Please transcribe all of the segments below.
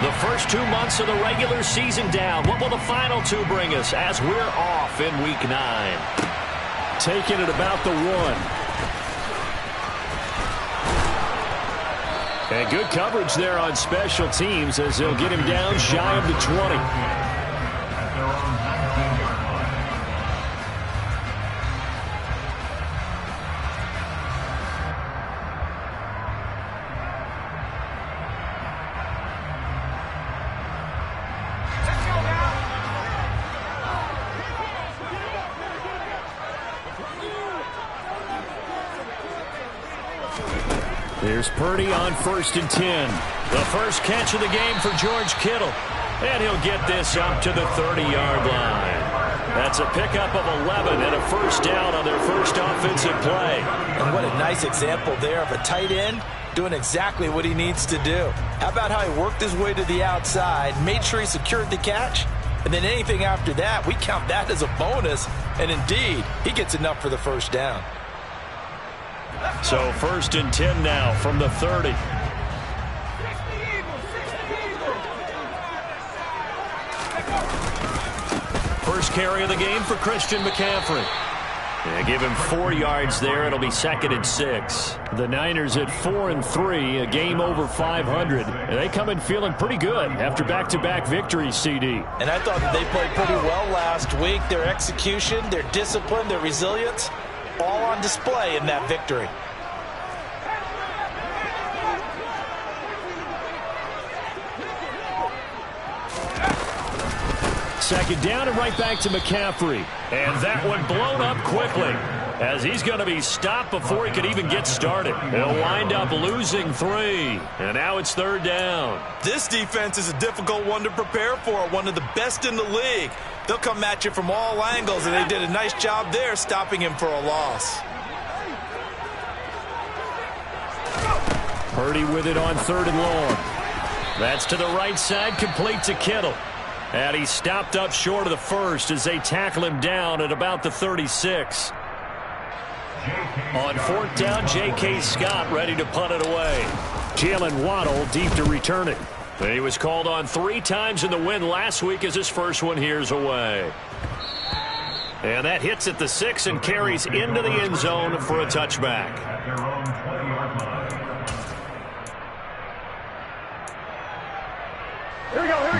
The first 2 months of the regular season down. What will the final 2 bring us as we're off in Week 9? Taking it about the 1. And good coverage there on special teams as they'll get him down shy of the 20. Here's Purdy on 1st and 10. The first catch of the game for George Kittle. And he'll get this up to the 30-yard line. That's a pickup of 11 and a first down on their first offensive play. And what a nice example there of a tight end doing exactly what he needs to do. How about how he worked his way to the outside, made sure he secured the catch, and then anything after that, we count that as a bonus. And indeed, he gets enough for the first down. So 1st and 10 now from the 30. First carry of the game for Christian McCaffrey. Yeah, give him 4 yards there. It'll be 2nd and 6. The Niners at 4-3, a game over 500. And they come in feeling pretty good after back-to-back victories, CD. And I thought that they played pretty well last week. Their execution, their discipline, their resilience, all on display in that victory. Second down and right back to McCaffrey. And that one blown up quickly as he's going to be stopped before he could even get started. He'll wind up losing 3. And now it's 3rd down. This defense is a difficult one to prepare for, one of the best in the league. They'll come at you from all angles, and they did a nice job there stopping him for a loss. Purdy with it on 3rd and long. That's to the right side, complete to Kittle. And he's stopped up short of the first as they tackle him down at about the 36. On 4th down, J.K. Scott ready to punt it away. Jalen Waddle deep to return it. He was called on 3 times in the win last week as his first one here's away. And that hits at the 6 and carries into the end zone for a touchback.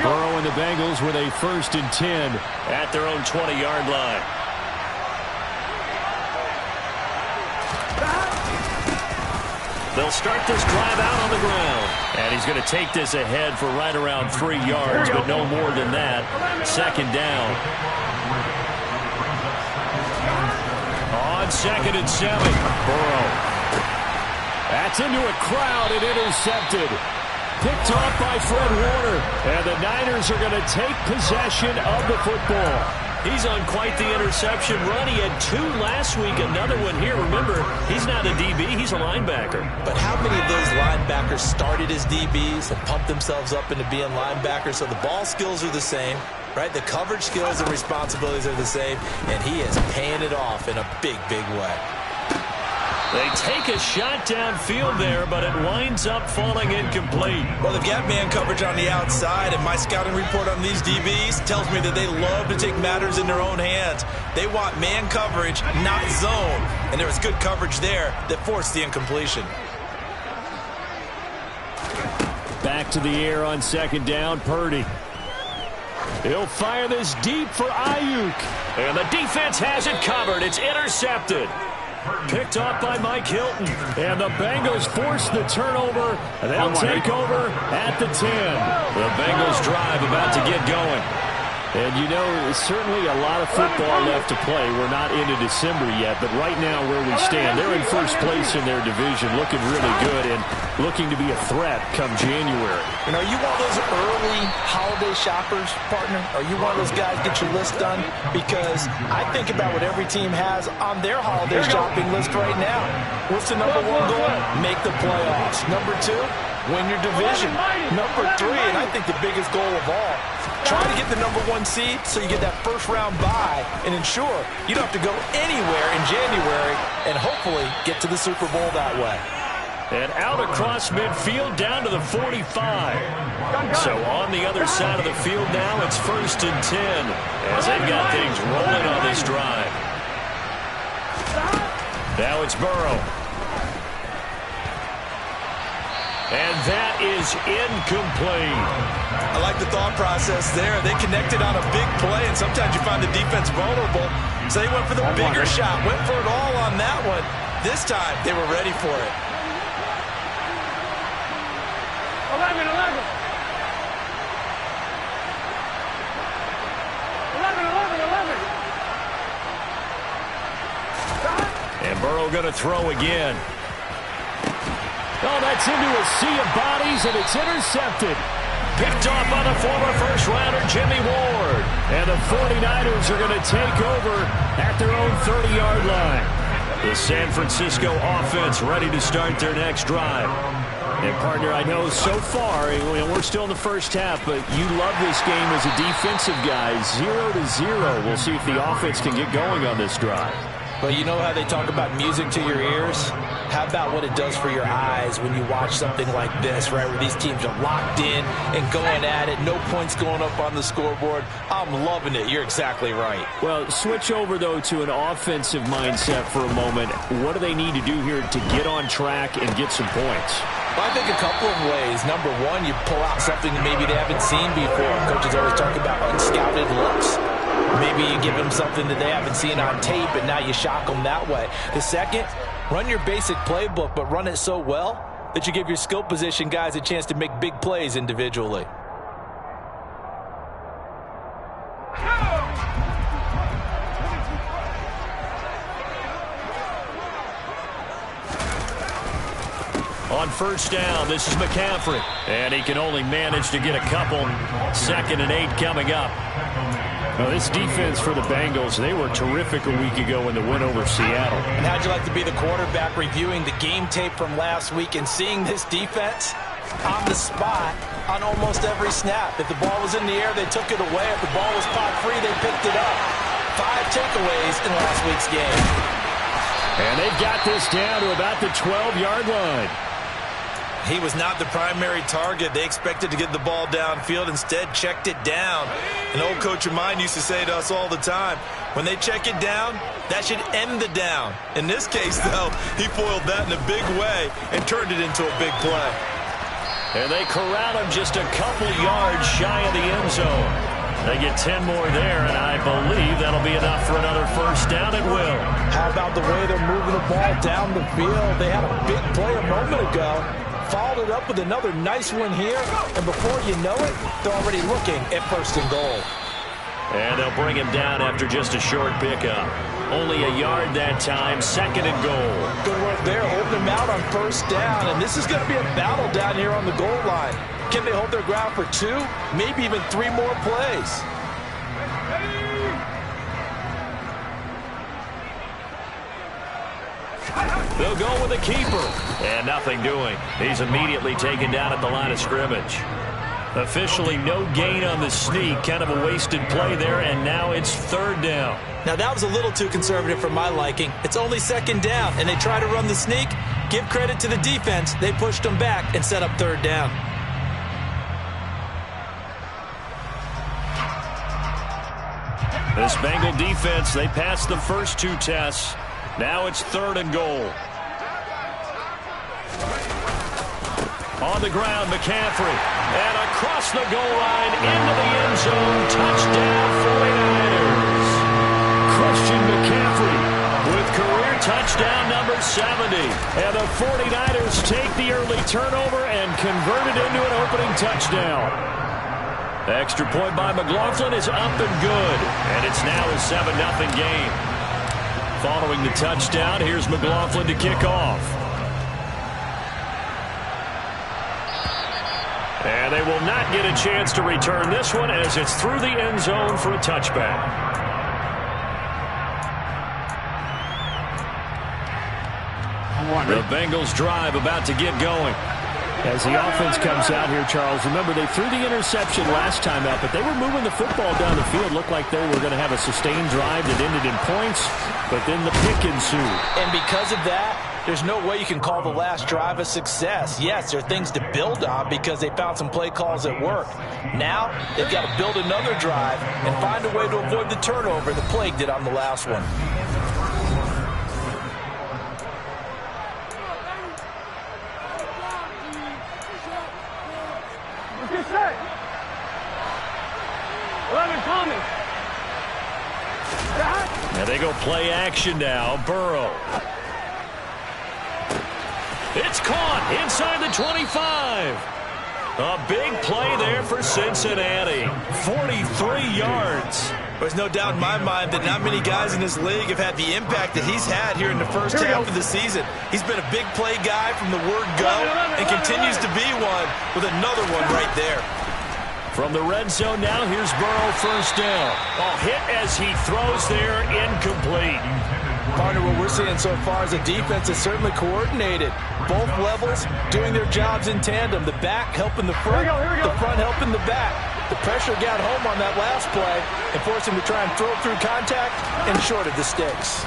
Burrow and the Bengals with a 1st and 10 at their own 20-yard line. They'll start this drive out on the ground. And he's going to take this ahead for right around 3 yards, but no more than that. 2nd down. On 2nd and 7, Burrow. That's into a crowd and intercepted. Picked off by Fred Warner. And the Niners are going to take possession of the football. He's on quite the interception run. He had 2 last week, another one here. Remember, he's not a DB, he's a linebacker. But how many of those linebackers started as DBs and pumped themselves up into being linebackers? So the ball skills are the same, right? The coverage skills and responsibilities are the same, and he is paying it off in a big, big way. They take a shot downfield there, but it winds up falling incomplete. Well, they've got man coverage on the outside, and my scouting report on these DBs tells me that they love to take matters in their own hands. They want man coverage, not zone, and there was good coverage there that forced the incompletion. Back to the air on 2nd down, Purdy. He'll fire this deep for Ayuk. And the defense has it covered. It's intercepted. Picked off by Mike Hilton. And the Bengals force the turnover. They'll take over at the 10. The Bengals drive about to get going. And you know, certainly a lot of football left to play. We're not into December yet, but right now where we stand, they're in first place in their division, looking really good and looking to be a threat come January. And are you one of those early holiday shoppers, partner? Are you one of those guys get your list done? Because I think about what every team has on their holiday shopping list right now. What's the number 1 goal? Make the playoffs. Number 2, win your division. Number 3, and I think the biggest goal of all, try to get the number 1 seed so you get that first round bye and ensure you don't have to go anywhere in January and hopefully get to the Super Bowl that way. And out across midfield down to the 45. So on the other side of the field now, it's 1st and 10 as they've got things rolling on this drive. Now it's Burrow. And that is incomplete. I like the thought process there. They connected on a big play, and sometimes you find the defense vulnerable. So they went for the bigger shot, went for it all on that one. This time, they were ready for it. 11. And Burrow going to throw again. Oh, that's into a sea of bodies, and it's intercepted. Picked off by the former first-rounder Jimmy Ward. And the 49ers are going to take over at their own 30-yard line. The San Francisco offense ready to start their next drive. And, partner, I know so far, we're still in the first half, but you love this game as a defensive guy. 0-0. We'll see if the offense can get going on this drive. But you know how they talk about music to your ears? How about what it does for your eyes when you watch something like this, right, where these teams are locked in and going at it, no points going up on the scoreboard? I'm loving it. You're exactly right. Well, switch over, though, to an offensive mindset for a moment. What do they need to do here to get on track and get some points? Well, I think a couple of ways. Number one, you pull out something that maybe they haven't seen before. Coaches always talk about unscouted looks. Maybe you give them something that they haven't seen on tape, and now you shock them that way. The second, run your basic playbook, but run it so well that you give your skill position guys a chance to make big plays individually. On first down, this is McCaffrey. And he can only manage to get a couple. 2nd and 8 coming up. Well, this defense for the Bengals, they were terrific a week ago in the win over Seattle. And how'd you like to be the quarterback reviewing the game tape from last week and seeing this defense on the spot on almost every snap? If the ball was in the air, they took it away. If the ball was pot free, they picked it up. 5 takeaways in last week's game. And they've got this down to about the 12-yard line. He was not the primary target. They expected to get the ball downfield. Instead, checked it down. An old coach of mine used to say to us all the time, when they check it down, that should end the down. In this case, though, he foiled that in a big way and turned it into a big play. And they corral him just a couple yards shy of the end zone. They get 10 more there, and I believe that'll be enough for another first down. It will. How about the way they're moving the ball down the field? They had a big play a moment ago. Followed it up with another nice one here, and before you know it, they're already looking at 1st and goal. And they'll bring him down after just a short pickup. Only a yard that time, 2nd and goal. Good work there, holding him out on 1st down, and this is going to be a battle down here on the goal line. Can they hold their ground for 2, maybe even 3 more plays? They'll go with the keeper. And nothing doing. He's immediately taken down at the line of scrimmage. Officially no gain on the sneak. Kind of a wasted play there, and now it's 3rd down. Now that was a little too conservative for my liking. It's only 2nd down, and they try to run the sneak. Give credit to the defense. They pushed them back and set up 3rd down. This Bengal defense, they passed the first 2 tests. Now it's 3rd and goal. On the ground, McCaffrey. And across the goal line, into the end zone. Touchdown, 49ers. Christian McCaffrey with career touchdown number 70. And the 49ers take the early turnover and convert it into an opening touchdown. The extra point by McLaughlin is up and good. And it's now a 7-0 game. Following the touchdown, here's McLaughlin to kick off. And they will not get a chance to return this one as it's through the end zone for a touchback. The Bengals drive about to get going. As the offense comes out here, Charles, remember they threw the interception last time out, but they were moving the football down the field. Looked like they were going to have a sustained drive that ended in points, but then the pick ensued. And because of that, there's no way you can call the last drive a success. Yes, there are things to build on because they found some play calls that work. Now, they've got to build another drive and find a way to avoid the turnover that plagued it on the last one. Get set. 11 coming. And they go play action now. Burrow. It's caught inside the 25. A big play there for Cincinnati. 43 yards. There's no doubt in my mind that not many guys in this league have had the impact that he's had here in the first half of the season. He's been a big play guy from the word go and continues to be one with another one right there. From the red zone now, here's Burrow, first down. Oh, hit as he throws there, incomplete. Partner, what we're seeing so far is a defense that's certainly coordinated. Both levels doing their jobs in tandem. The back helping the front, the front helping the back. The pressure got home on that last play and forced him to try and throw through contact and short of the sticks.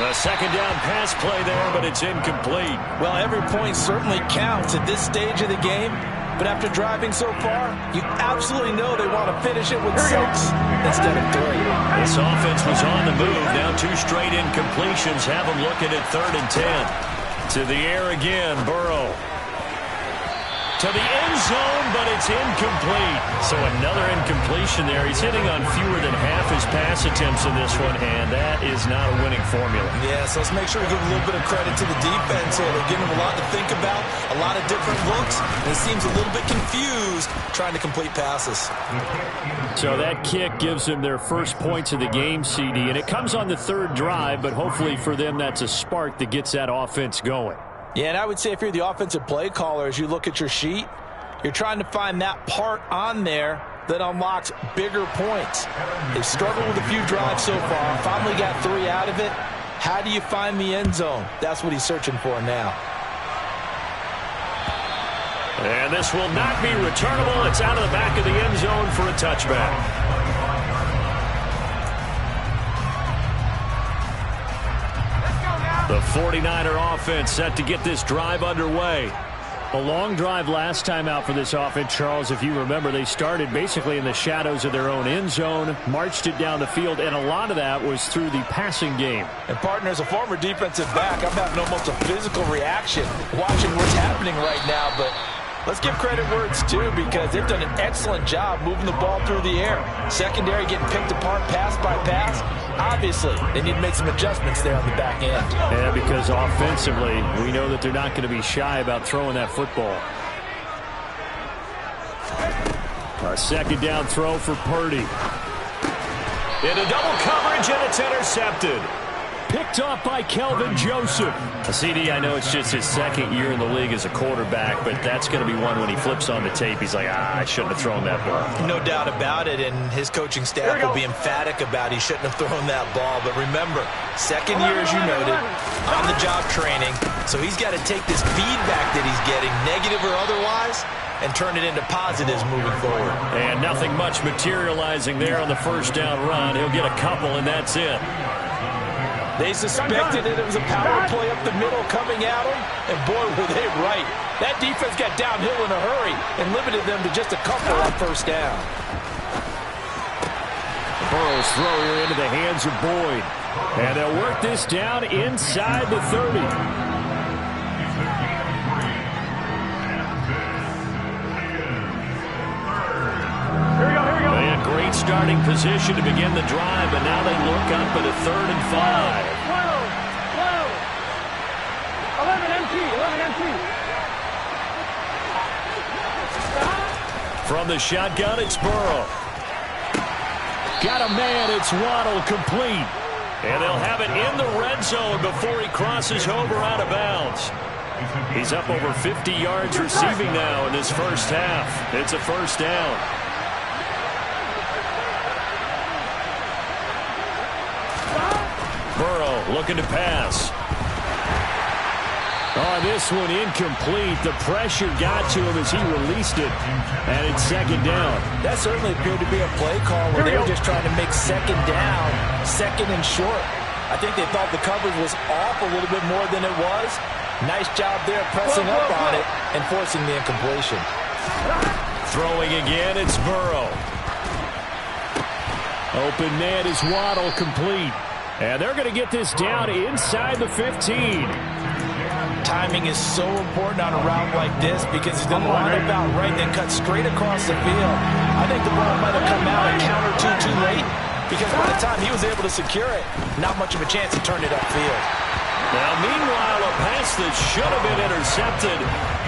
A second down pass play there, but it's incomplete. Well, every point certainly counts at this stage of the game, but after driving so far, you absolutely know they want to finish it with 6 instead of 3. This offense was on the move. Now 2 straight incompletions have them looking at 3rd and 10. To the air again, Burrow. To the end zone, but it's incomplete. So another incompletion there. He's hitting on fewer than half his pass attempts in this one, and that is not a winning formula. Yeah, so let's make sure we give a little bit of credit to the defense here. They're giving him a lot to think about, a lot of different looks, and he seems a little bit confused trying to complete passes. So that kick gives them their first points of the game, CD, and it comes on the 3rd drive, but hopefully for them that's a spark that gets that offense going. Yeah, and I would say if you're the offensive play caller, as you look at your sheet, you're trying to find that part on there that unlocks bigger points. They've struggled with a few drives so far, finally got 3 out of it. How do you find the end zone? That's what he's searching for now. And this will not be returnable. It's out of the back of the end zone for a touchback. The 49er offense set to get this drive underway. A long drive last time out for this offense, Charles. If you remember, they started basically in the shadows of their own end zone, marched it down the field, and a lot of that was through the passing game. And, partner, as a former defensive back, I'm having almost a physical reaction watching what's happening right now, but let's give credit where it's due because they've done an excellent job moving the ball through the air. Secondary getting picked apart pass by pass. Obviously, they need to make some adjustments there on the back end. Yeah, because offensively, we know that they're not going to be shy about throwing that football. A second down throw for Purdy. Into double coverage, and it's intercepted. Picked off by Kelvin Joseph. CD, I know it's just his 2nd year in the league as a quarterback, but that's going to be one when he flips on the tape. He's like, I shouldn't have thrown that ball. No doubt about it, and his coaching staff will be emphatic about he shouldn't have thrown that ball. But remember, 2nd year, as you noted, on-the-job training, so he's got to take this feedback that he's getting, negative or otherwise, and turn it into positives moving forward. And nothing much materializing there on the first down run. He'll get a couple, and that's it. They suspected that it was a power play up the middle coming at them, and boy, were they right. That defense got downhill in a hurry and limited them to just a couple on first down. Burrow's throw here into the hands of Boyd. And they'll work this down inside the 30. They had great starting position to begin the drive, but now they look up at a 3rd and 5. 11 MT. From the shotgun, it's Burrow. Got a man, it's Waddle, complete. And they'll have it in the red zone before he crosses over out of bounds. He's up over 50 yards receiving now in this first half. It's a first down. Burrow looking to pass. Oh, this one incomplete. The pressure got to him as he released it, and it's 2nd down. That certainly appeared to be a play call where they were just trying to make 2nd down, 2nd and short. I think they thought the coverage was off a little bit more than it was. Nice job there pressing up on it and forcing the incompletion. Throwing again, it's Burrow. Open man is Waddle, complete. And they're going to get this down inside the 15. Timing is so important on a route like this because he's going to line up out right, then cut straight across the field. I think the ball might have come out and counter too late because by the time he was able to secure it, not much of a chance to turn it upfield. Now, meanwhile, a pass that should have been intercepted,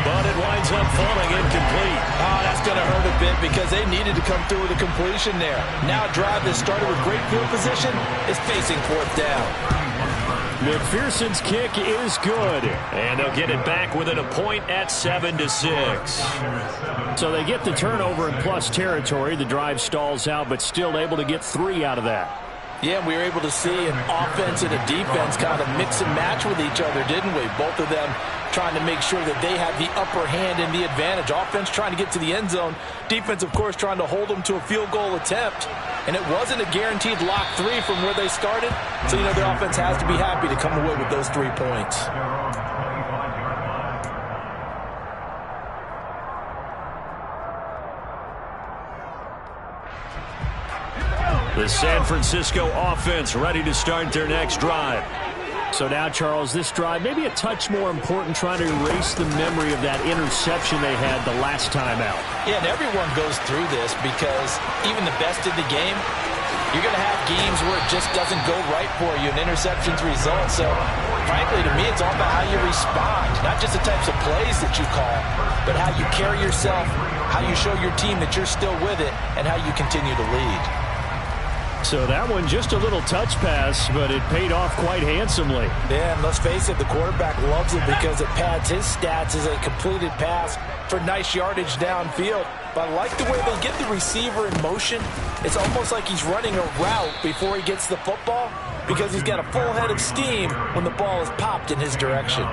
but it winds up falling incomplete. Oh, that's going to hurt a bit because they needed to come through with a completion there. Now a drive that started with great field position is facing fourth down. McPherson's kick is good. And they'll get it back within a point at 7-6. So they get the turnover in plus territory. The drive stalls out, but still able to get 3 out of that. Yeah, we were able to see an offense and a defense kind of mix and match with each other, didn't we? Both of them trying to make sure that they have the upper hand and the advantage. Offense trying to get to the end zone. Defense, of course, trying to hold them to a field goal attempt. And it wasn't a guaranteed lock 3 from where they started. So, you know, the offense has to be happy to come away with those 3 points. The San Francisco offense ready to start their next drive. So now, Charles, this drive maybe a touch more important, trying to erase the memory of that interception they had the last time out. Yeah, and everyone goes through this because even the best in the game, you're going to have games where it just doesn't go right for you and interceptions result. So, frankly, to me, it's all about how you respond, not just the types of plays that you call, but how you carry yourself, how you show your team that you're still with it, and how you continue to lead. So that one just a little touch pass, but it paid off quite handsomely. Yeah, and let's face it, the quarterback loves it because it pads his stats as a completed pass for nice yardage downfield. But I like the way they get the receiver in motion. It's almost like he's running a route before he gets the football because he's got a full head of steam when the ball is popped in his direction.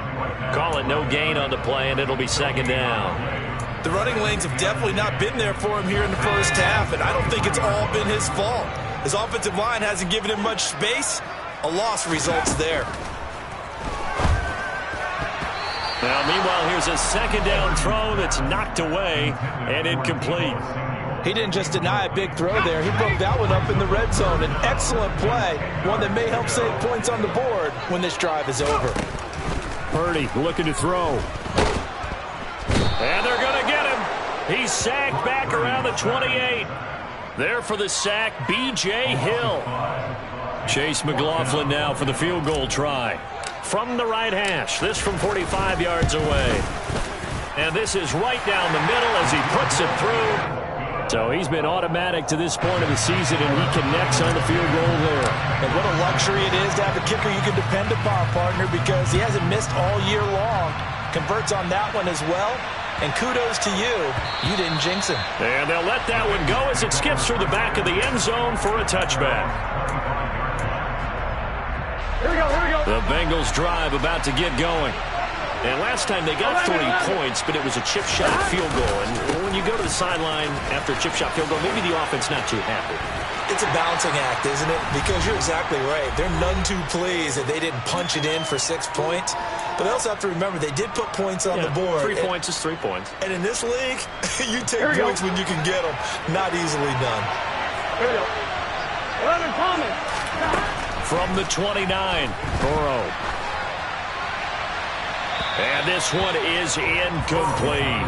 Call it no gain on the play, and it'll be second down. The running lanes have definitely not been there for him here in the first half, and I don't think it's all been his fault. His offensive line hasn't given him much space. A loss results there. Now, meanwhile, here's a second down throw that's knocked away and incomplete. He didn't just deny a big throw there. He broke that one up in the red zone. An excellent play, one that may help save points on the board when this drive is over. Purdy looking to throw. And they're going to get him. He's sacked back around the 28. There for the sack, B.J. Hill. Chase McLaughlin now for the field goal try. From the right hash, this from 45 yards away. And this is right down the middle as he puts it through. So he's been automatic to this point of the season, and he connects on the field goal there. And what a luxury it is to have a kicker you can depend upon, partner, because he hasn't missed all year long. Converts on that one as well. And kudos to you. You didn't jinx him. And they'll let that one go as it skips through the back of the end zone for a touchback. Here we go, here we go. The Bengals drive about to get going. And last time they got 3 points, but it was a chip shot field goal. And when you go to the sideline after a chip shot field goal, maybe the offense not too happy. It's a balancing act, isn't it? Because you're exactly right. They're none too pleased that they didn't punch it in for 6 points. But they also have to remember they did put points on the board. 3 points is 3 points. And in this league, you take points when you can get them. Not easily done. Here we go. 11, Thomas. From the 29, Burrow. And this one is incomplete.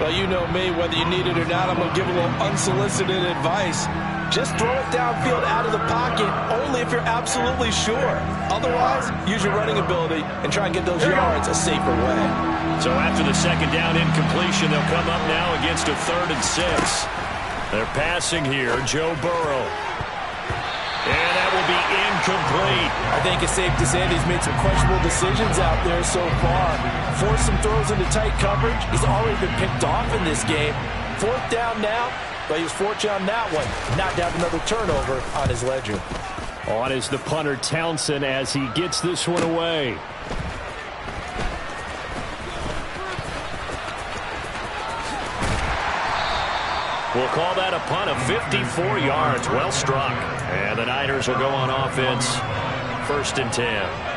Well, you know me, whether you need it or not, I'm going to give a little unsolicited advice. Just throw it downfield out of the pocket only if you're absolutely sure. Otherwise, use your running ability and try and get those yards a safer way. So after the second down incompletion, they'll come up now against a 3rd and 6. They're passing here, Joe Burrow. And that will be incomplete. I think it's safe to say that he's made some questionable decisions out there so far. Forced some throws into tight coverage. He's already been picked off in this game. 4th down now. But he was fortunate on that one, not to have another turnover on his ledger. On is the punter, Townsend, as he gets this one away. We'll call that a punt of 54 yards. Well struck. And the Niners will go on offense 1st and 10.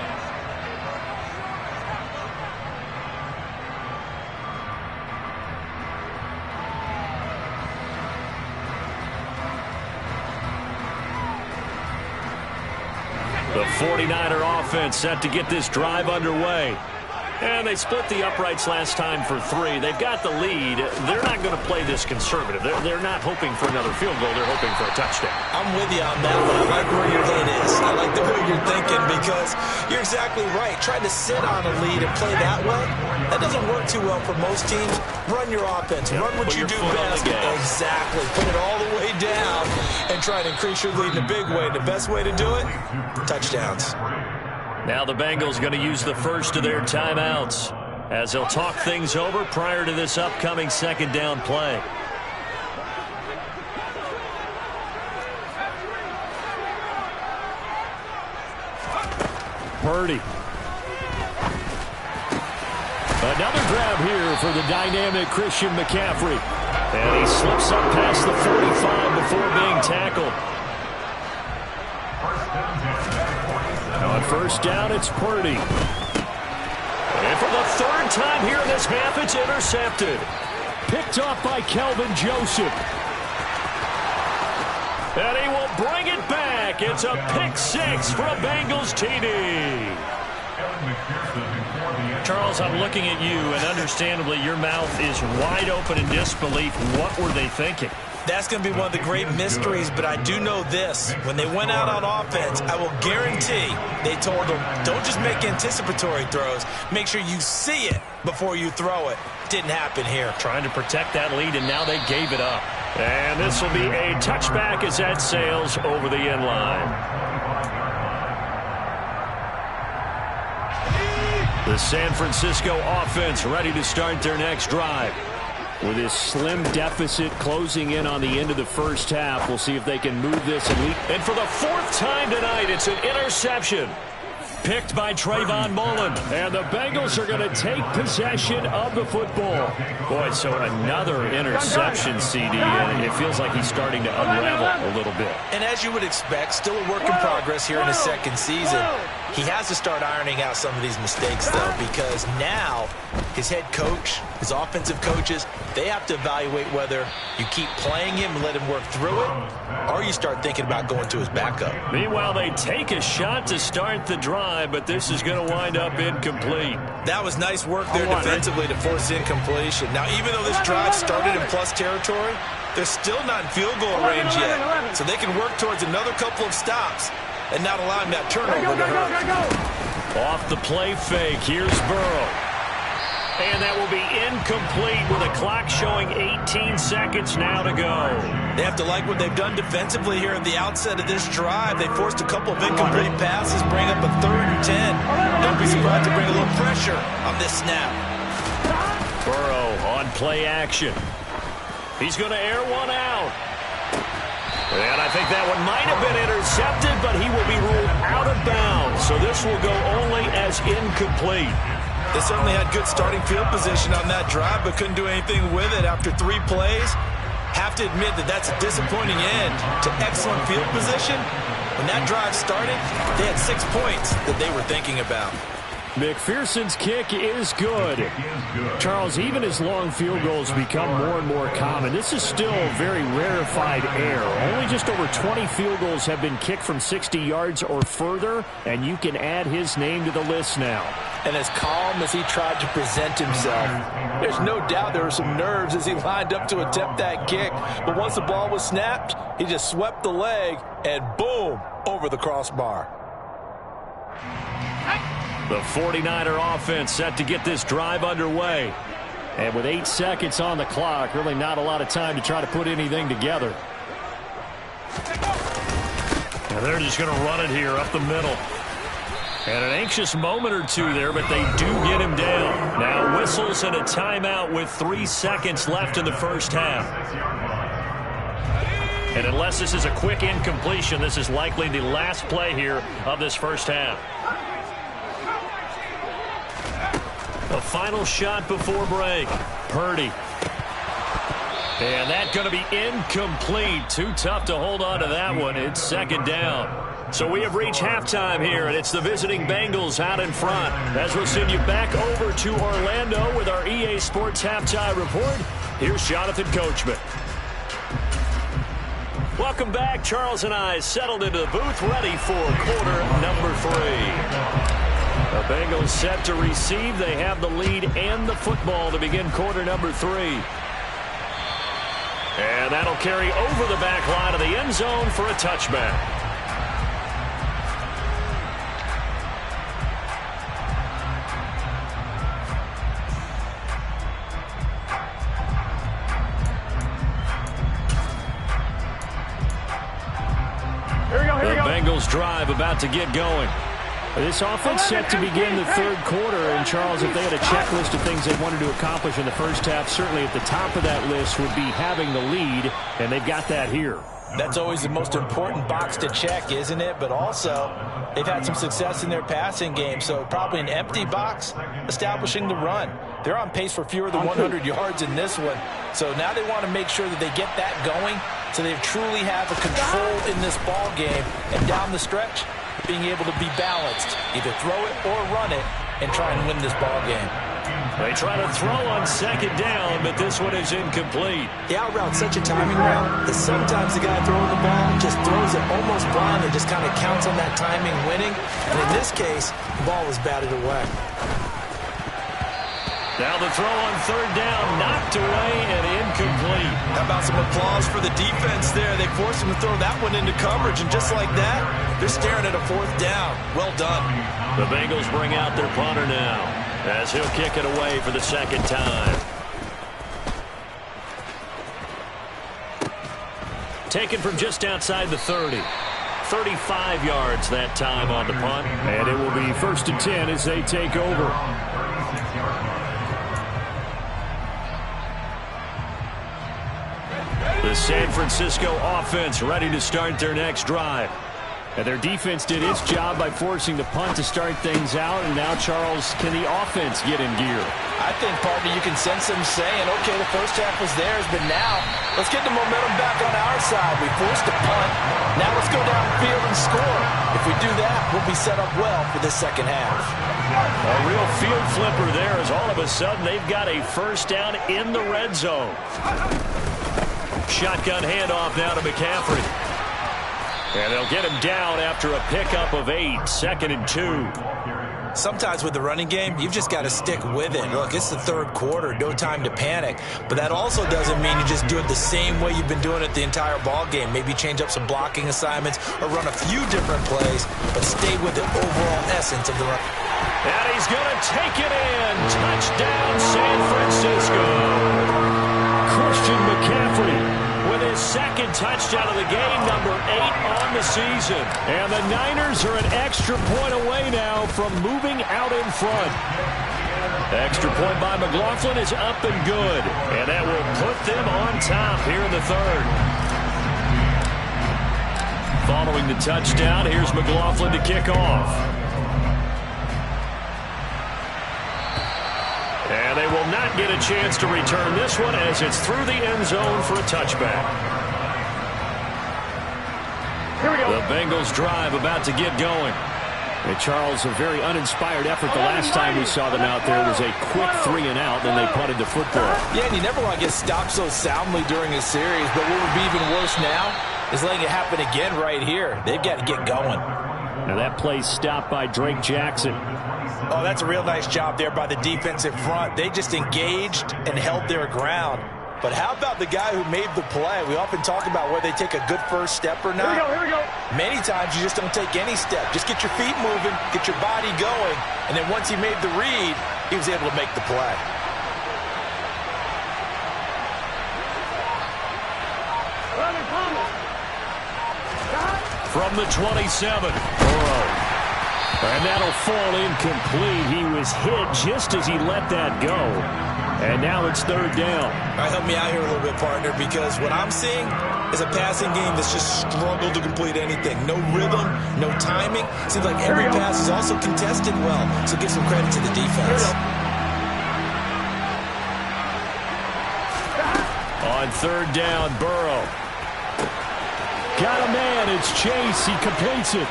The 49er offense set to get this drive underway. And they split the uprights last time for 3. They've got the lead. They're not going to play this conservative. They're not hoping for another field goal. They're hoping for a touchdown. I'm with you on that one. I like where your head is. I like the way you're thinking because you're exactly right. Trying to sit on a lead and play that way, that doesn't work too well for most teams. Run your offense. Run what you do best. Exactly. Put it all the way down and try to increase your lead in a big way. The best way to do it, touchdowns. Now the Bengals going to use the first of their timeouts as they'll talk things over prior to this upcoming 2nd down play. Purdy. Another grab here for the dynamic Christian McCaffrey. And he slips up past the 45 before being tackled. On 1st down, it's Purdy. And for the 3rd time here in this half, it's intercepted. Picked off by Kelvin Joseph. And he will bring it back. It's a pick 6 for a Bengals TD. Charles, I'm looking at you, and understandably, your mouth is wide open in disbelief. What were they thinking? That's going to be one of the great mysteries, but I do know this. When they went out on offense, I will guarantee they told them, don't just make anticipatory throws. Make sure you see it before you throw it. Didn't happen here. Trying to protect that lead, and now they gave it up. And this will be a touchback as that sails over the end line. The San Francisco offense ready to start their next drive. With this slim deficit closing in on the end of the 1st half, we'll see if they can move this and lead. And for the 4th time tonight, it's an interception. Picked by Trayvon Mullen. And the Bengals are going to take possession of the football. Boy, so another interception, CD, and it feels like he's starting to unravel a little bit. And as you would expect, still a work in progress here in his 2nd season. He has to start ironing out some of these mistakes, though, because now his head coach, his offensive coaches, they have to evaluate whether you keep playing him and let him work through it, or you start thinking about going to his backup. Meanwhile, they take a shot to start the drive, but this is going to wind up incomplete. That was nice work there defensively to force incompletion. Now, even though this drive started in plus territory, they're still not in field goal range yet, so they can work towards another couple of stops and not allowing that turnover to hurt. Off the play fake, here's Burrow. And that will be incomplete with a clock showing 18 seconds now to go. They have to like what they've done defensively here at the outset of this drive. They forced a couple of incomplete passes, bring up a 3rd and 10. Don't be surprised to bring a little pressure on this snap. Burrow on play action. He's going to air one out. And I think that one might have been intercepted, but he will be ruled out of bounds. So this will go only as incomplete. They certainly had good starting field position on that drive, but couldn't do anything with it after 3 plays. Have to admit that that's a disappointing end to excellent field position. When that drive started, they had 6 points that they were thinking about. McPherson's kick is good. Charles, even as long field goals become more and more common, this is still very rarefied air. Only just over 20 field goals have been kicked from 60 yards or further, and you can add his name to the list now. And as calm as he tried to present himself, there's no doubt there were some nerves as he lined up to attempt that kick. But once the ball was snapped, he just swept the leg and boom, over the crossbar. The 49er offense set to get this drive underway. And with 8 seconds on the clock, really not a lot of time to try to put anything together. And they're just going to run it here up the middle. And an anxious moment or two there, but they do get him down. Now whistles and a timeout with 3 seconds left in the 1st half. And unless this is a quick incompletion, this is likely the last play here of this 1st half. A final shot before break. Purdy. And that's going to be incomplete. Too tough to hold on to that one. It's 2nd down. So we have reached halftime here, and it's the visiting Bengals out in front. As we'll send you back over to Orlando with our EA Sports Halftime Report, here's Jonathan Coachman. Welcome back. Charles and I settled into the booth, ready for quarter number 3. The Bengals set to receive. They have the lead and the football to begin quarter number 3. And that'll carry over the back line of the end zone for a touchback. Bengals drive about to get going. This offense set to begin the third quarter, and Charles, if they had a checklist of things they wanted to accomplish in the first half, certainly at the top of that list would be having the lead, and they've got that here. That's always the most important box to check, isn't it? But also, they've had some success in their passing game, so probably an empty box establishing the run. They're on pace for fewer than 100 yards in this one, so now they want to make sure that they get that going so they truly have a control in this ball game, and down the stretch, being able to be balanced, either throw it or run it, and try and win this ball game. They try to throw on second down, but this one is incomplete. The out route's such a timing route that sometimes the guy throwing the ball just throws it almost blind and just kind of counts on that timing winning. And in this case, the ball was batted away. Now the throw on third down, knocked away and incomplete. How about some applause for the defense there? They forced him to throw that one into coverage, and just like that, they're staring at a fourth down. Well done. The Bengals bring out their punter now, as he'll kick it away for the second time. Taken from just outside the 30. 35 yards that time on the punt. And it will be 1st and 10 as they take over. The San Francisco offense ready to start their next drive. And their defense did its job by forcing the punt to start things out. And now, Charles, can the offense get in gear? I think, partner, you can sense them saying, okay, the first half was theirs, but now let's get the momentum back on our side. We forced a punt. Now let's go downfield and score. If we do that, we'll be set up well for the second half. A real field flipper there, as all of a sudden they've got a first down in the red zone. Shotgun handoff now to McCaffrey. And they'll get him down after a pickup of 8, 2nd and 2. Sometimes with the running game, you've just got to stick with it. Look, it's the third quarter, no time to panic. But that also doesn't mean you just do it the same way you've been doing it the entire ball game. Maybe change up some blocking assignments or run a few different plays, but stay with the overall essence of the run. And he's going to take it in. Touchdown, San Francisco. Christian McCaffrey with his second touchdown of the game, number 8 on the season. And the Niners are an extra point away now from moving out in front. Extra point by McLaughlin is up and good. And that will put them on top here in the third. Following the touchdown, here's McLaughlin to kick off. And they will not get a chance to return this one as it's through the end zone for a touchback. Here we go. The Bengals drive about to get going. And Charles, a very uninspired effort. The last time we saw them out there was a quick 3 and out, then they punted the football. Yeah, and you never want to get stopped so soundly during a series, but what would be even worse now is letting it happen again right here. They've got to get going. Now that play stopped by Drake Jackson. Oh, that's a real nice job there by the defensive front. They just engaged and held their ground. But how about the guy who made the play? We often talk about whether they take a good first step or not. Here we go. Many times you just don't take any step. Just get your feet moving, get your body going, and then once he made the read, he was able to make the play. From the 27, Burrow. And that'll fall incomplete. He was hit just as he let that go. And now it's third down. All right, help me out here a little bit, partner, because what I'm seeing is a passing game that's just struggled to complete anything. No rhythm, no timing. Seems like every pass is also contested well, so give some credit to the defense. On third down, Burrow. got a man. It's Chase. He completes it.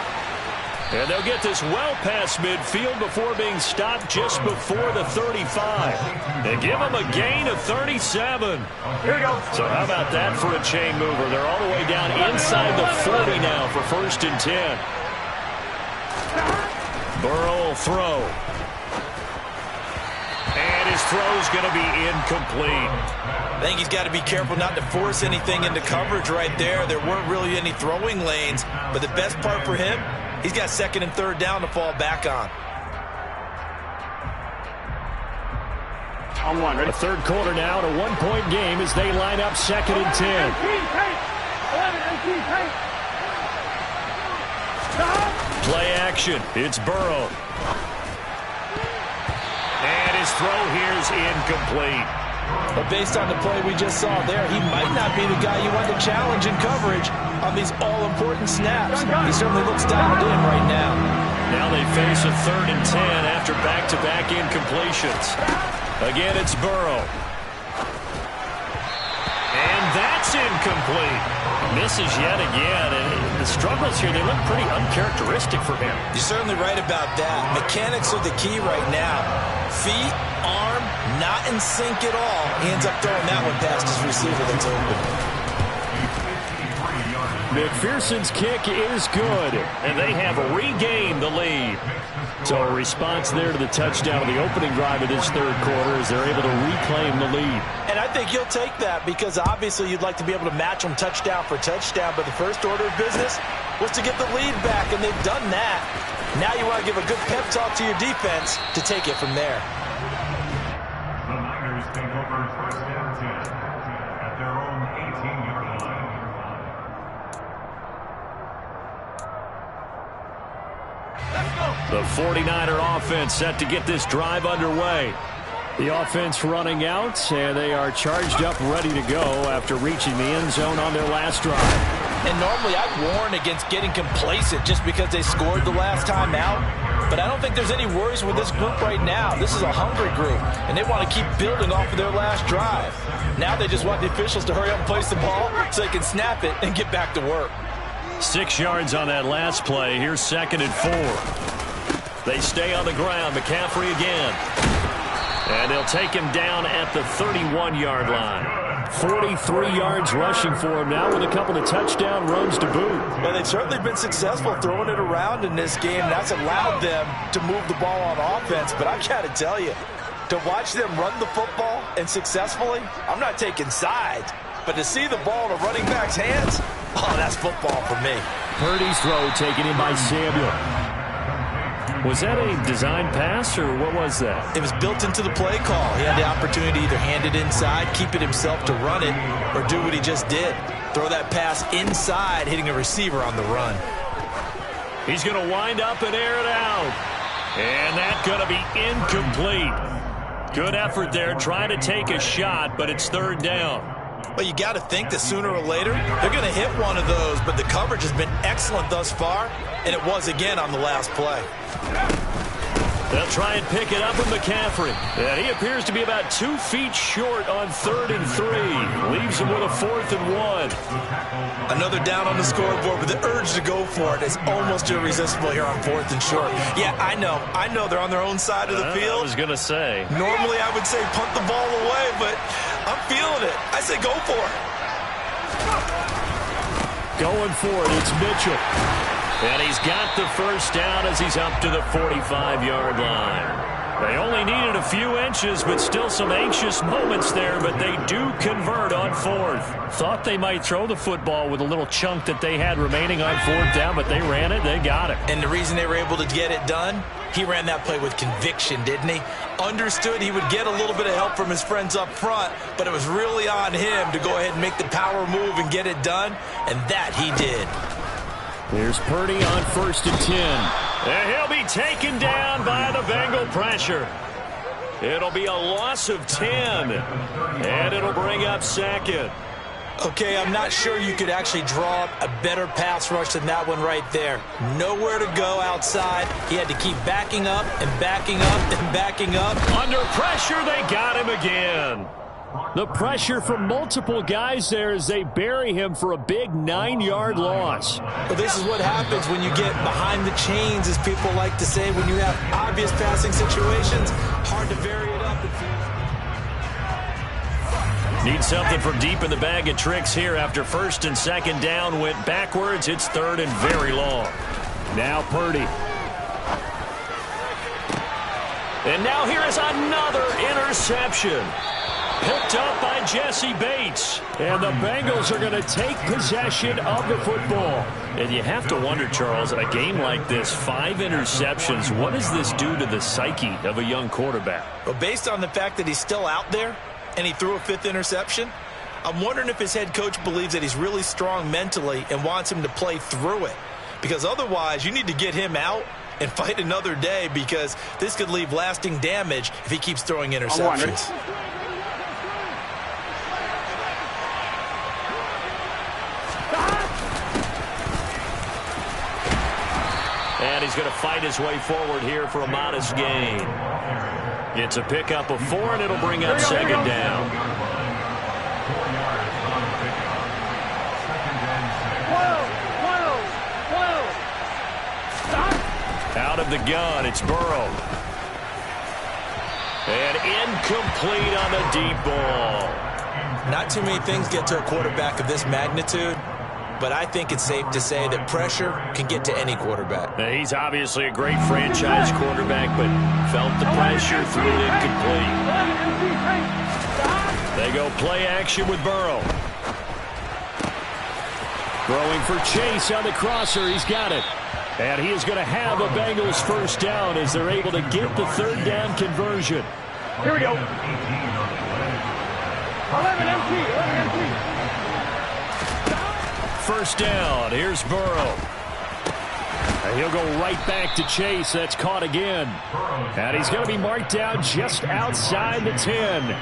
And they'll get this well past midfield before being stopped just before the 35. They give them a gain of 37. Here we go. So how about that for a chain mover? They're all the way down inside the 40 now for 1st and 10. Burrow will throw. And his throw's going to be incomplete. I think he's got to be careful not to force anything into coverage right there. There weren't really any throwing lanes, but the best part for him, he's got 2nd and 3rd down to fall back on. On one, ready? A third quarter now, and a 1-point game as they line up 2nd and 10. 18, paint. 11, 18, paint. Play action. It's Burrow. And his throw here is incomplete. But based on the play we just saw there, he might not be the guy you want to challenge in coverage on these all-important snaps. He certainly looks dialed in right now. Now they face a 3rd and 10 after back-to-back incompletions. Again, it's Burrow. And that's incomplete. Misses yet again. And the struggles here, they look pretty uncharacteristic for him. You're certainly right about that. Mechanics are the key right now. Feet, arm, not in sync at all. He ends up throwing that one past his receiver that's open. McPherson's kick is good, And they have regained the lead. so a response there to the touchdown of the opening drive of this third quarter as they're able to reclaim the lead. And I think you'll take that because obviously you'd like to be able to match them touchdown for touchdown, but the first order of business was to get the lead back, and they've done that. Now you want to give a good pep talk to your defense to take it from there. The Niners take over 1st and 10 at their own 18-yard line. The 49er offense set to get this drive underway. The offense running out, and they are charged up, ready to go after reaching the end zone on their last drive. And normally I'd warn against getting complacent just because they scored the last time out. But I don't think there's any worries with this group right now. This is a hungry group, and they want to keep building off of their last drive. Now they just want the officials to hurry up and place the ball so they can snap it and get back to work. 6 yards on that last play. Here's 2nd and 4. They stay on the ground. McCaffrey again. And they'll take him down at the 31-yard line. 43 yards rushing for him now with a couple of touchdown runs to boot. Well, they've certainly been successful throwing it around in this game. That's allowed them to move the ball on offense. But I've got to tell you, to watch them run the football and successfully, I'm not taking sides. But to see the ball in a running back's hands, oh, that's football for me. Purdy's throw taken in by Samuel. Was that a design pass, or what was that? It was built into the play call. He had the opportunity to either hand it inside, keep it himself to run it, or do what he just did. Throw that pass inside, hitting a receiver on the run. He's going to wind up and air it out. And that's going to be incomplete. Good effort there, trying to take a shot, but it's 3rd down. Well, you got to think that sooner or later, they're going to hit one of those, but the coverage has been excellent thus far, and it was again on the last play. They'll try and pick it up with McCaffrey. And he appears to be about 2 feet short on 3rd and 3. Leaves him with a 4th and 1. Another down on the scoreboard, but the urge to go for it is almost irresistible here on 4th and short. Yeah, I know they're on their own side of the field. I was going to say. Normally I would say punt the ball away, but I'm feeling it. I say go for it. Going for it, it's Mitchell. And he's got the first down as he's up to the 45-yard line. They only needed a few inches, but still some anxious moments there, but they do convert on 4th. Thought they might throw the football with a little chunk that they had remaining on 4th down, but they ran it, they got it. And the reason they were able to get it done, he ran that play with conviction, didn't he? Understood he would get a little bit of help from his friends up front, but it was really on him to go ahead and make the power move and get it done, and that he did. Here's Purdy on 1st and 10. And he'll be taken down by the Bengal pressure. It'll be a loss of 10, and it'll bring up 2nd. Okay, I'm not sure you could actually draw up a better pass rush than that one right there. Nowhere to go outside. He had to keep backing up and backing up and backing up. Under pressure, they got him again. The pressure from multiple guys there as they bury him for a big 9-yard loss. Well, this is what happens when you get behind the chains, as people like to say. When you have obvious passing situations, hard to vary it up. Need something from deep in the bag of tricks here after first and second down went backwards. It's third and very long. Now Purdy. And now here is another interception. Picked up by Jesse Bates. And the Bengals are going to take possession of the football. And you have to wonder, Charles, in a game like this, 5 interceptions, what does this do to the psyche of a young quarterback? Well, based on the fact that he's still out there and he threw a 5th interception, I'm wondering if his head coach believes that he's really strong mentally and wants him to play through it. Because otherwise, you need to get him out and fight another day, because this could leave lasting damage if he keeps throwing interceptions. And he's going to fight his way forward here for a modest gain. It's a pickup of 4, and it'll bring up second down. Out of the gun, it's Burrow. And incomplete on the deep ball. Not too many things get to a quarterback of this magnitude, but I think it's safe to say that pressure can get to any quarterback. Now, he's obviously a great franchise quarterback, but felt the pressure, threw it incomplete. They go play action with Burrow. Throwing for Chase on the crosser. He's got it. And he is going to have a Bengals first down as they're able to get the third down conversion. Here we go. 11 empty. First down. Here's Burrow. And he'll go right back to Chase. That's caught again. And he's going to be marked down just outside the 10.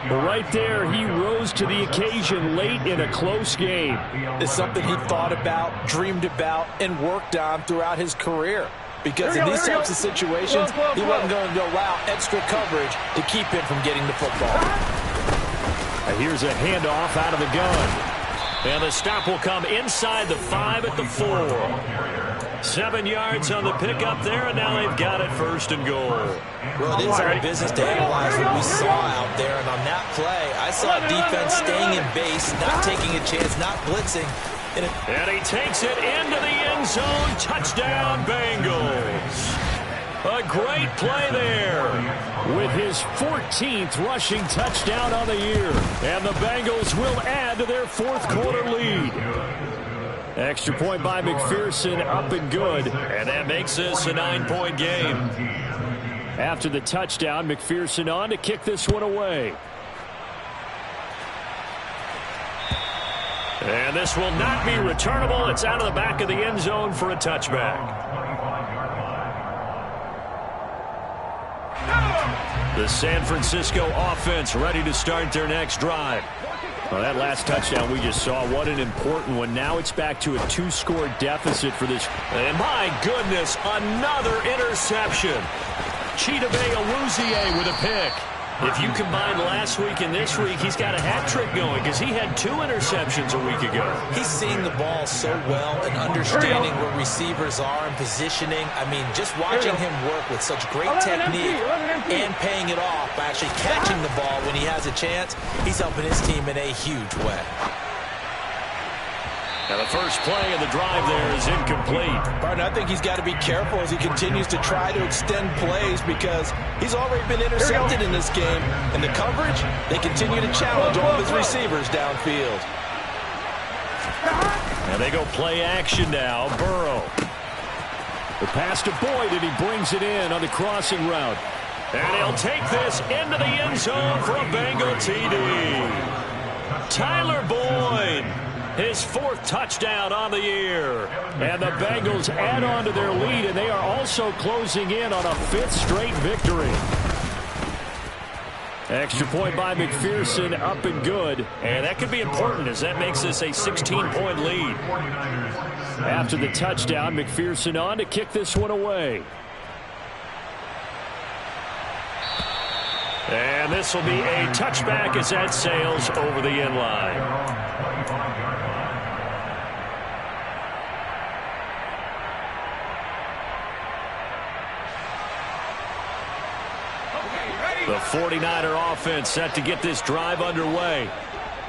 But right there, he rose to the occasion late in a close game. It's something he thought about, dreamed about, and worked on throughout his career. Because in these types of situations, he wasn't going to allow extra coverage to keep him from getting the football. And here's a handoff out of the gun. And the stop will come inside the 5 at the 4. 7 yards on the pickup there, and now they've got it first and goal. Well, it is our business to analyze what we saw out there, and on that play, I saw defense staying in base, not taking a chance, not blitzing. And he takes it into the end zone. Touchdown, Bengals. A great play there. With his 14th rushing touchdown on the year. And the Bengals will add to their fourth quarter lead. Extra point by McPherson, up and good. And that makes this a 9-point game. After the touchdown, McPherson on to kick this one away. And this will not be returnable. It's out of the back of the end zone for a touchback. The San Francisco offense ready to start their next drive. Well, that last touchdown we just saw, what an important one. Now it's back to a 2-score deficit for this. And my goodness, another interception. Chidobe Awuzie with a pick. If you combine last week and this week, he's got a hat trick going because he had 2 interceptions a week ago. He's seeing the ball so well and understanding where receivers are and positioning. I mean, just watching him work with such great technique and paying it off by actually catching the ball when he has a chance, he's helping his team in a huge way. Now the first play of the drive there is incomplete. Partner, I think he's got to be careful as he continues to try to extend plays because he's already been intercepted in this game. And the coverage, they continue to challenge all of his receivers downfield. And they go play action now. Burrow. The pass to Boyd, and he brings it in on the crossing route. And he'll take this into the end zone for a Bengal TD. Tyler Boyd. His 4th touchdown on the year. And the Bengals add on to their lead, and they are also closing in on a 5th straight victory. Extra point by McPherson, up and good. And that could be important as that makes this a 16-point lead. After the touchdown, McPherson on to kick this one away. And this will be a touchback as that sails over the end line. The 49er offense set to get this drive underway.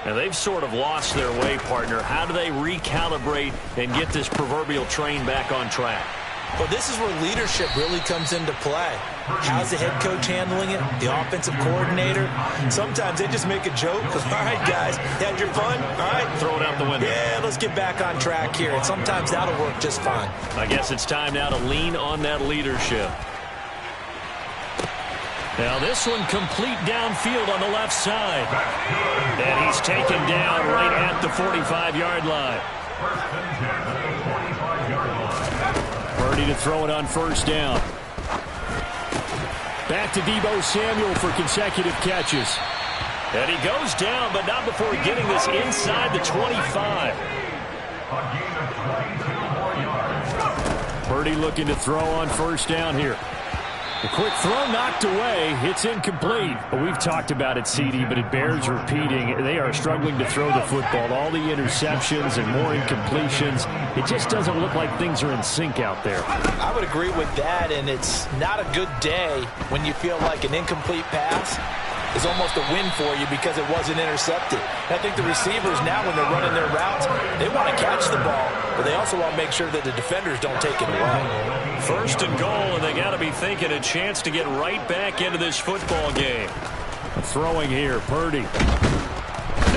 And they've sort of lost their way, partner. How do they recalibrate and get this proverbial train back on track? Well, this is where leadership really comes into play. How's the head coach handling it? The offensive coordinator? Sometimes they just make a joke. All right, guys, you had your fun? All right. Throw it out the window. Yeah, let's get back on track here. And sometimes that'll work just fine. I guess it's time now to lean on that leadership. Now this one complete downfield on the left side. And he's taken down right at the 45-yard line. Purdy to throw it on first down. Back to Deebo Samuel for consecutive catches. And he goes down, but not before getting this inside the 25. Purdy looking to throw on first down here. The quick throw knocked away. It's incomplete. But we've talked about it, CD, but it bears repeating. They are struggling to throw the football. All the interceptions and more incompletions. It just doesn't look like things are in sync out there. I would agree with that, and it's not a good day when you feel like an incomplete pass is almost a win for you because it wasn't intercepted. And I think the receivers now, when they're running their routes, they want to catch the ball, but they also want to make sure that the defenders don't take it away. First and goal, and they got to be thinking a chance to get right back into this football game. Throwing here, Purdy.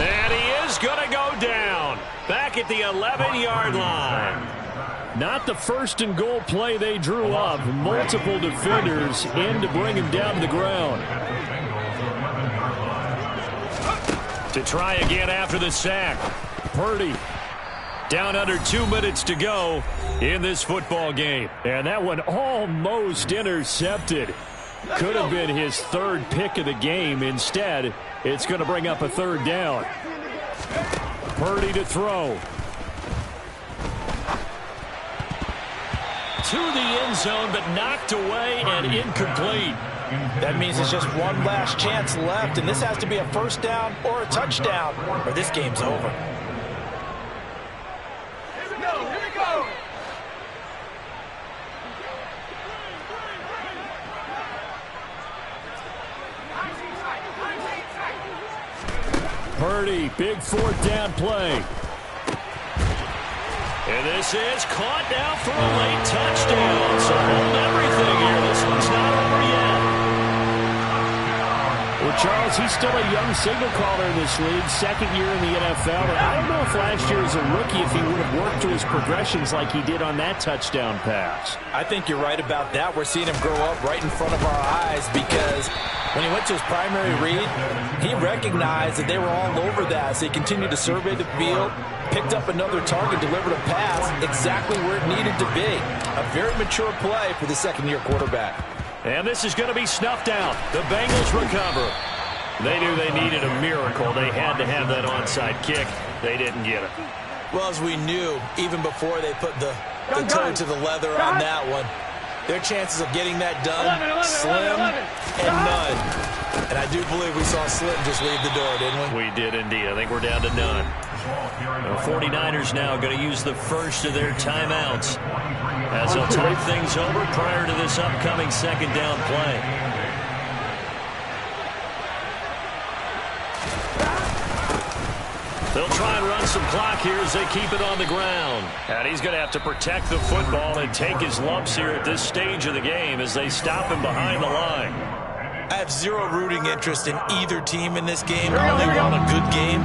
And he is going to go down. Back at the 11-yard line. Not the first and goal play they drew up. Multiple defenders in to bring him down to the ground. To try again after the sack. Purdy. Down under 2 minutes to go in this football game. And that one almost intercepted. Could have been his third pick of the game. Instead, it's going to bring up a third down. Purdy to throw. To the end zone, but knocked away and incomplete. That means it's just one last chance left, and this has to be a first down or a touchdown, or this game's over. Here we go. Purdy, big fourth down play. And this is caught now for a late touchdown. So hold everything here. This one's not over yet. Well, Charles, he's still a young signal caller in this league, second year in the NFL. And I don't know if last year as a rookie, if he would have worked to his progressions like he did on that touchdown pass. I think you're right about that. We're seeing him grow up right in front of our eyes because when he went to his primary read, he recognized that they were all over that. So he continued to survey the field, picked up another target, delivered a pass exactly where it needed to be. A very mature play for the second-year quarterback. And this is going to be snuffed out. The Bengals recover. They knew they needed a miracle. They had to have that onside kick. They didn't get it. Well, as we knew, even before they put the toe to the leather on that one, their chances of getting that done, slim and none. And I do believe we saw Slim just leave the door, didn't we? We did indeed. I think we're down to none. The 49ers now going to use the first of their timeouts as they'll type things over prior to this upcoming second down play. They'll try and run some clock here as they keep it on the ground. And he's going to have to protect the football and take his lumps here at this stage of the game as they stop him behind the line. I have zero rooting interest in either team in this game. I only want a good game.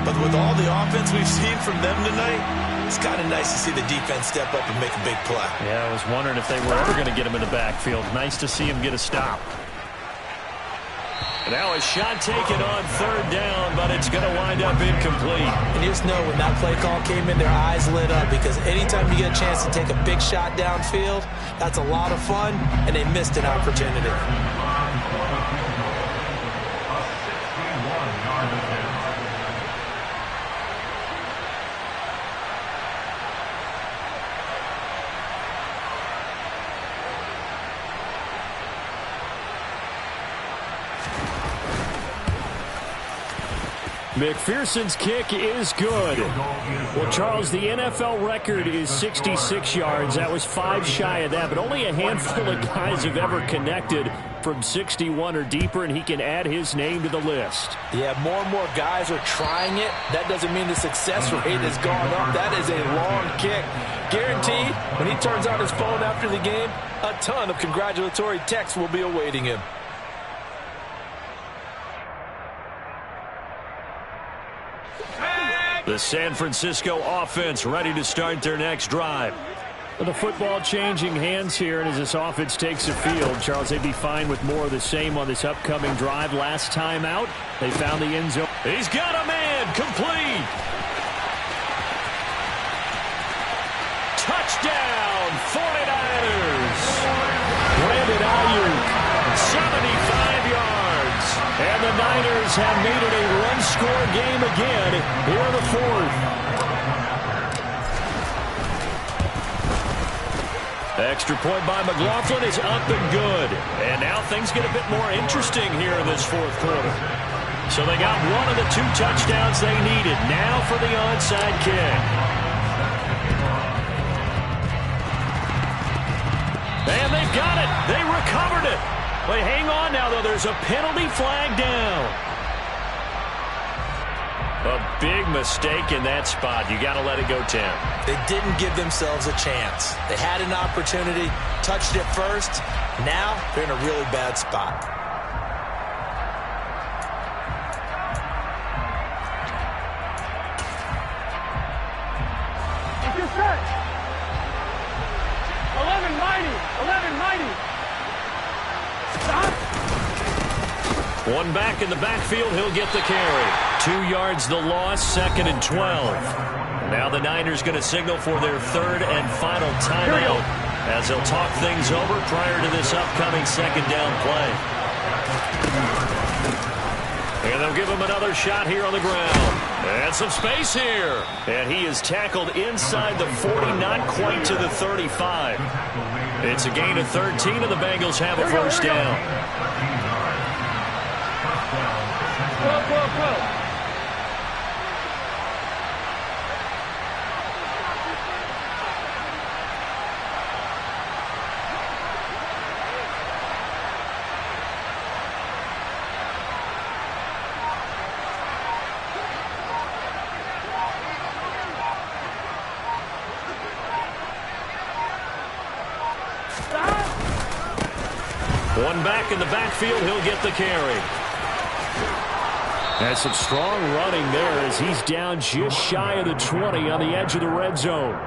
But with all the offense we've seen from them tonight, it's kind of nice to see the defense step up and make a big play. Yeah, I was wondering if they were ever going to get him in the backfield. Nice to see him get a stop. Now a shot taken on third down, but it's going to wind up incomplete. And you just know when that play call came in, their eyes lit up because anytime you get a chance to take a big shot downfield, that's a lot of fun, and they missed an opportunity. McPherson's kick is good. Well, Charles, the NFL record is 66 yards. That was 5 shy of that, but only a handful of guys have ever connected from 61 or deeper, and he can add his name to the list. Yeah, more and more guys are trying it. That doesn't mean the success rate has gone up. That is a long kick. Guaranteed, when he turns on his phone after the game, a ton of congratulatory texts will be awaiting him. The San Francisco offense ready to start their next drive. The football changing hands here, and as this offense takes the field, Charles, they'd be fine with more of the same on this upcoming drive. Last time out, they found the end zone. He's got a man, complete. Touchdown, 49ers. Brandon Ayuk, 75 yards. and the Niners have made it a one-score game again here in the fourth. Extra point by McLaughlin is up and good. And now things get a bit more interesting here in this fourth quarter. So they got one of the 2 touchdowns they needed. Now for the onside kick. And they've got it. They recovered it. But hang on now, though. There's a penalty flag down. A big mistake in that spot. You got to let it go, Tim. They didn't give themselves a chance. They had an opportunity, touched it first. Now they're in a really bad spot. Get set. 11 mighty. 11 mighty. Stop. One back in the backfield. He'll get the carry. 2 yards the loss, 2nd and 12. Now the Niners going to signal for their 3rd and final timeout as they'll talk things over prior to this upcoming 2nd down play. And they'll give him another shot here on the ground. And some space here. And he is tackled inside the 40, not quite to the 35. It's a gain of 13, and the Bengals have a first down. 12. One back in the backfield. He'll get the carry. That's some strong running there as he's down just shy of the 20 on the edge of the red zone.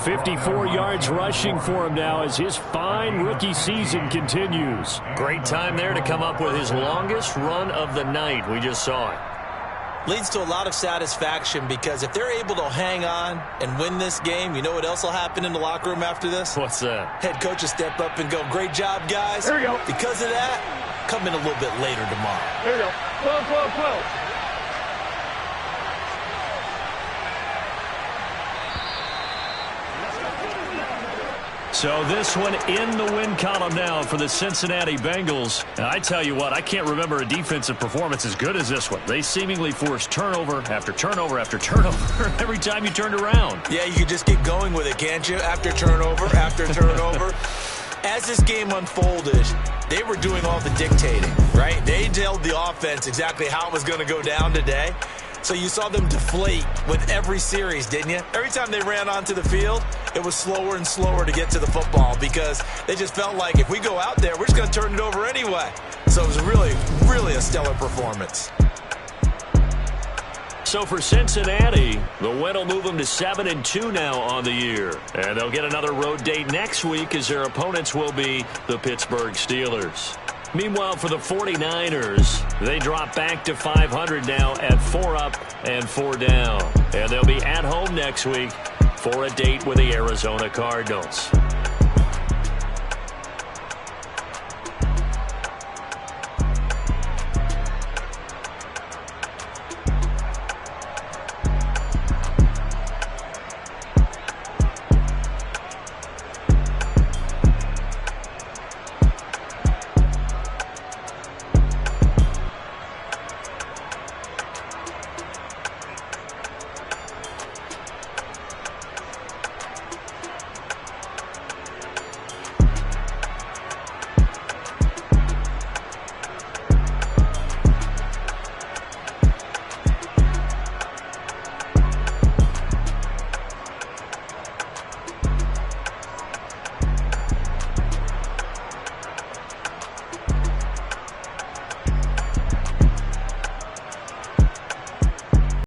54 yards rushing for him now as his fine rookie season continues. Great time there to come up with his longest run of the night. We just saw it. Leads to a lot of satisfaction because if they're able to hang on and win this game, you know what else will happen in the locker room after this? What's that? Head coach will step up and go, great job, guys. There we go. Because of that, come in a little bit later tomorrow. There we go. 12. So this one in the win column now for the Cincinnati Bengals. And I tell you what, I can't remember a defensive performance as good as this one. They seemingly forced turnover after turnover after turnover every time you turned around. Yeah, you could just get going with it, can't you? After turnover, after turnover. As this game unfolded, they were doing all the dictating, right? They told the offense exactly how it was going to go down today. So you saw them deflate with every series, didn't you? Every time they ran onto the field, it was slower and slower to get to the football because they just felt like if we go out there, we're just going to turn it over anyway. So it was really a stellar performance. So for Cincinnati, the win will move them to 7-2 now on the year. And they'll get another road date next week as their opponents will be the Pittsburgh Steelers. Meanwhile, for the 49ers, they drop back to 500 now at 4 up and 4 down. And they'll be at home next week for a date with the Arizona Cardinals.